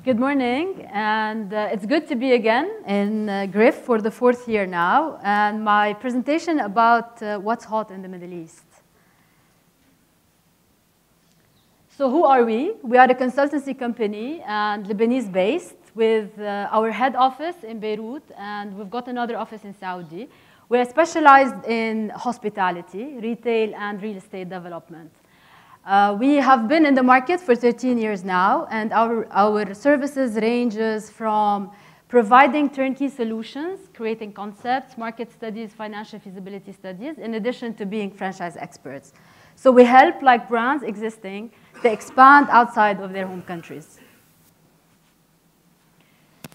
Good morning, and it's good to be again in GRIF for the 4th year now, and my presentation about what's hot in the Middle East. So who are we? We are a consultancy company and Lebanese-based with our head office in Beirut, and we've got another office in Saudi. We are specialized in hospitality, retail, and real estate development. We have been in the market for 13 years now, and our services ranges from providing turnkey solutions, creating concepts, market studies, financial feasibility studies, in addition to being franchise experts. So we help brands existing to expand outside of their home countries.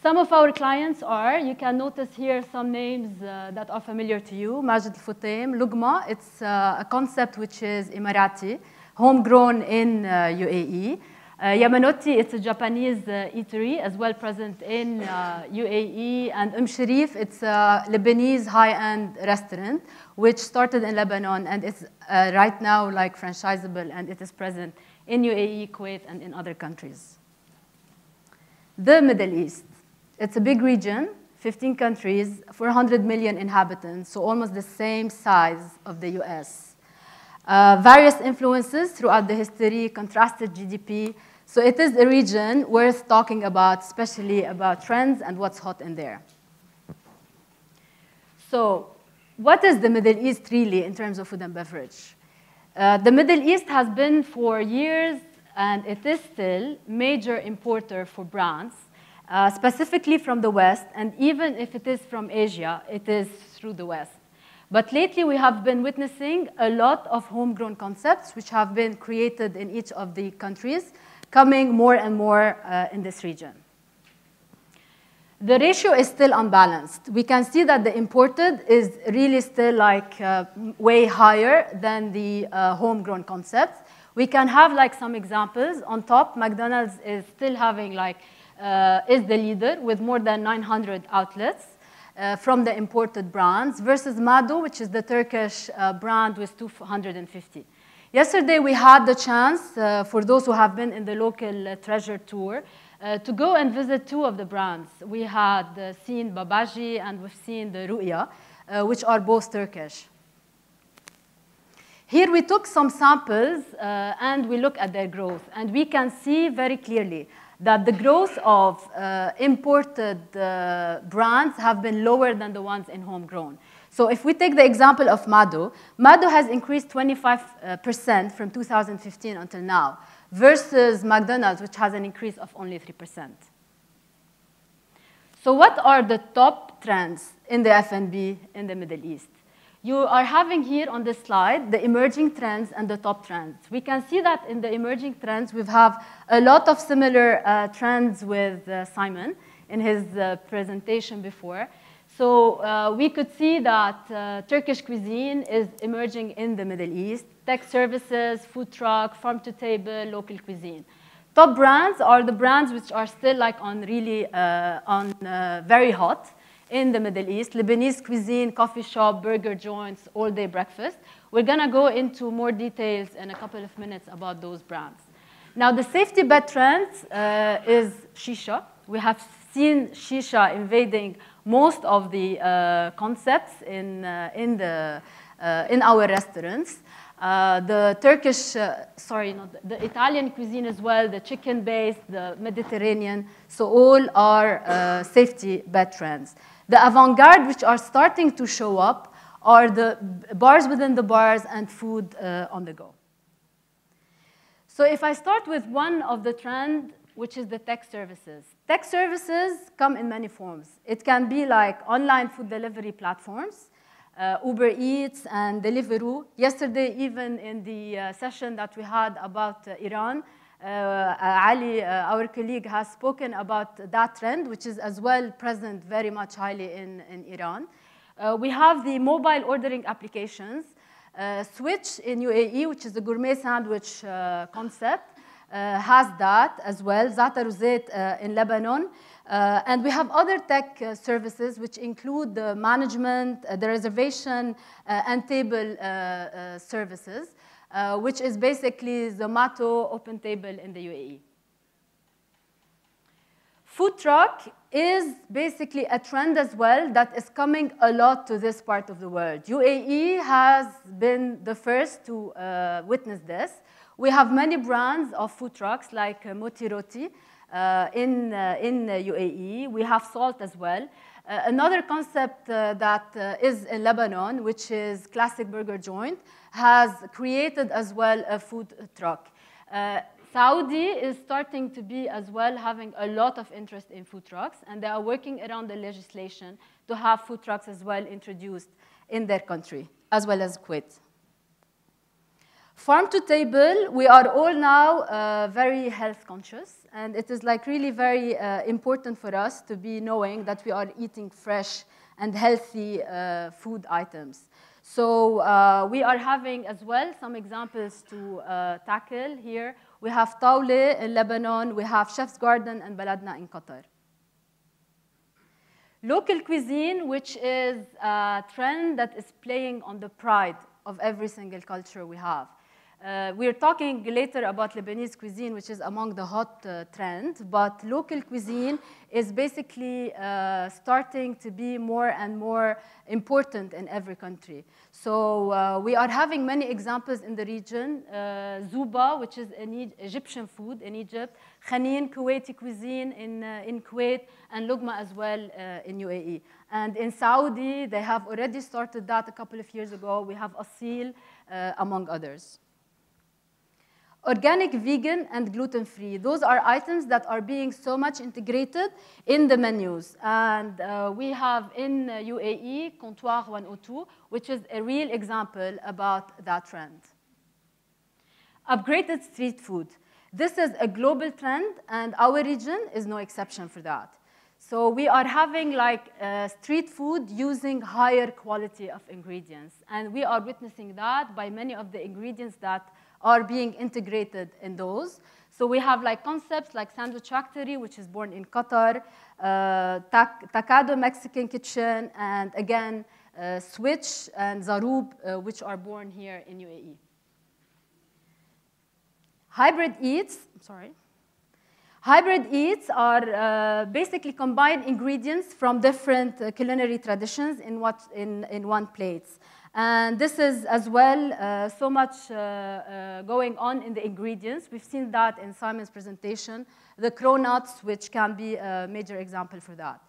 Some of our clients are, you can notice here some names that are familiar to you. Majid al-Futtaim, Lugma, it's a concept which is Emirati, homegrown in UAE. Yamanotti, it's a Japanese eatery, as well present in UAE. And Sharif, it's a Lebanese high-end restaurant, which started in Lebanon, and it's right now franchisable, and it is present in UAE, Kuwait, and in other countries. The Middle East. It's a big region, 15 countries, 400 million inhabitants, so almost the same size of the US. Various influences throughout the history, contrasted GDP. So it is a region worth talking about, especially about trends and what's hot in there. So what is the Middle East really in terms of food and beverage? The Middle East has been for years, and it is still, major importer for brands, specifically from the West, and even if it is from Asia, it is through the West. But lately, we have been witnessing a lot of homegrown concepts which have been created in each of the countries, coming more and more in this region. The ratio is still unbalanced. We can see that the imported is really still way higher than the homegrown concepts. We can have some examples. On top, McDonald's is still having is the leader with more than 900 outlets from the imported brands versus Mado, which is the Turkish brand with 250. Yesterday, we had the chance, for those who have been in the local treasure tour, to go and visit 2 of the brands. We had seen Babaji and we've seen the Ru'ya, which are both Turkish. Here we took some samples and we look at their growth, and we can see very clearly that the growth of imported brands have been lower than the ones in homegrown. So if we take the example of Mado, Mado has increased 25% from 2015 until now, versus McDonald's, which has an increase of only 3%. So what are the top trends in the F&B in the Middle East? You are having here on this slide the emerging trends and the top trends. We can see that in the emerging trends, we have a lot of similar trends with Simon in his presentation before. So we could see that Turkish cuisine is emerging in the Middle East, tech services, food truck, farm to table, local cuisine. Top brands are the brands which are still very hot in the Middle East: Lebanese cuisine, coffee shop, burger joints, all-day breakfast. We're going to go into more details in a couple of minutes about those brands. Now, the safety bet trend is shisha. We have seen shisha invading most of the concepts in our restaurants. The Turkish, the Italian cuisine as well, the chicken-based, the Mediterranean, so all are safety bet trends. The avant-garde, which are starting to show up, are the bars within the bars and food on the go. So if I start with one of the trends, which is the tech services. Tech services come in many forms. It can be online food delivery platforms, Uber Eats and Deliveroo. Yesterday, even in the session that we had about Iran, Ali, our colleague, has spoken about that trend, which is as well present very much highly in Iran. We have the mobile ordering applications. Switch in UAE, which is the gourmet sandwich concept, has that as well. Zata Rosette in Lebanon. And we have other tech services, which include the management, the reservation, and table services, which is basically Zomato Open Table in the UAE. Food truck is basically a trend as well that is coming a lot to this part of the world. UAE has been the first to witness this. We have many brands of food trucks like Moti Roti in UAE. We have Salt as well. Another concept that is in Lebanon, which is Classic Burger Joint, has created as well a food truck. Saudi is starting to be as well having a lot of interest in food trucks, and they are working around the legislation to have food trucks as well introduced in their country, as well as Kuwait. Farm to table, we are all now very health conscious, and it is like really very important for us to be knowing that we are eating fresh and healthy food items. So we are having as well some examples to tackle here. We have Tawle in Lebanon, we have Chef's Garden and Baladna in Qatar. Local cuisine, which is a trend that is playing on the pride of every single culture we have. We're talking later about Lebanese cuisine, which is among the hot trend, but local cuisine is basically starting to be more and more important in every country. So we are having many examples in the region. Zuba, which is an Egyptian food in Egypt, Khanin, Kuwaiti cuisine in Kuwait, and Lugma as well in UAE. And in Saudi, they have already started that a couple of years ago. We have Asil, among others. Organic, vegan, and gluten-free. Those are items that are being so much integrated in the menus. And we have in UAE, Comptoir 102, which is a real example about that trend. Upgraded street food. This is a global trend, and our region is no exception for that. So we are having like street food using higher quality of ingredients. And we are witnessing that by many of the ingredients that are being integrated in those. So we have like concepts like Sandwich Factory, which is born in Qatar, Tacado Mexican Kitchen, and again, Switch and Zaroub, which are born here in UAE. Hybrid eats are basically combined ingredients from different culinary traditions in one plate. And this is as well so much going on in the ingredients. We've seen that in Simon's presentation. The cronuts, which can be a major example for that.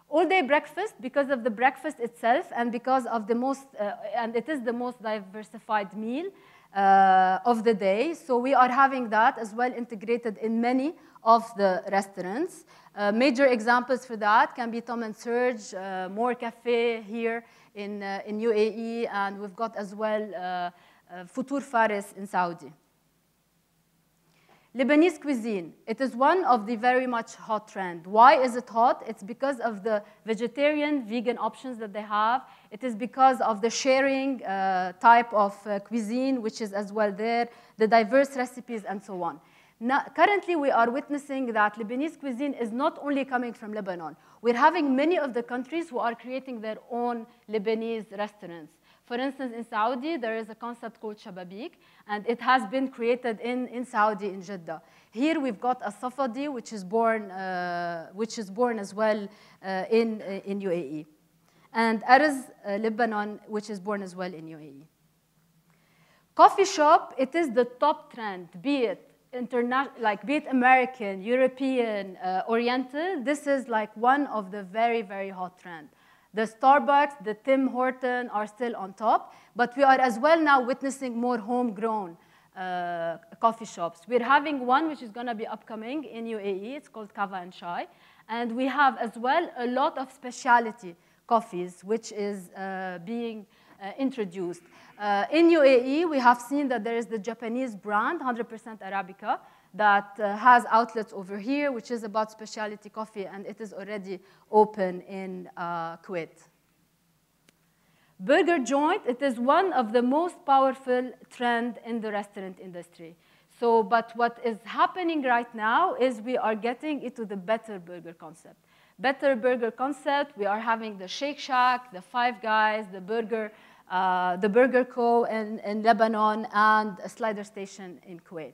All-day breakfast, because of the breakfast itself and because of the most, and it is the most diversified meal of the day. So we are having that as well integrated in many of the restaurants. Major examples for that can be Tom and Serge, More Cafe here in UAE, and we've got as well Futur Faris in Saudi. Lebanese cuisine, it is one of the very much hot trend. Why is it hot? It's because of the vegetarian, vegan options that they have. It is because of the sharing type of cuisine, which is as well there, the diverse recipes, and so on. Now, currently, we are witnessing that Lebanese cuisine is not only coming from Lebanon. We're having many of the countries who are creating their own Lebanese restaurants. For instance, in Saudi, there is a concept called Shababik, and it has been created in Saudi, in Jeddah. Here, we've got a Safadi, which is born as well in UAE. And Arz, Lebanon, which is born as well in UAE. Coffee shop, it is the top trend, be it American, European, Oriental. This is like one of the very, very hot trend. The Starbucks, the Tim Horton are still on top, but we are as well now witnessing more homegrown coffee shops. We're having one which is going to be upcoming in UAE. It's called Kava and Chai. And we have as well a lot of specialty coffees, which is being introduced. In UAE, we have seen that there is the Japanese brand, 100% Arabica, that has outlets over here, which is about specialty coffee, and it is already open in Kuwait. Burger joint, it is one of the most powerful trends in the restaurant industry. So, but what is happening right now is we are getting into the better burger concept. Better burger concept, we are having the Shake Shack, the Five Guys, the Burger Co. in Lebanon, and a Slider Station in Kuwait.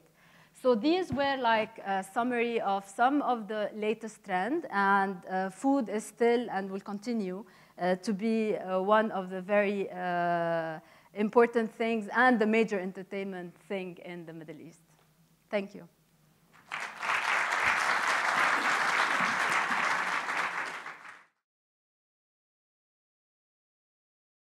So these were like a summary of some of the latest trend, and food is still and will continue to be one of the very important things and the major entertainment thing in the Middle East. Thank you.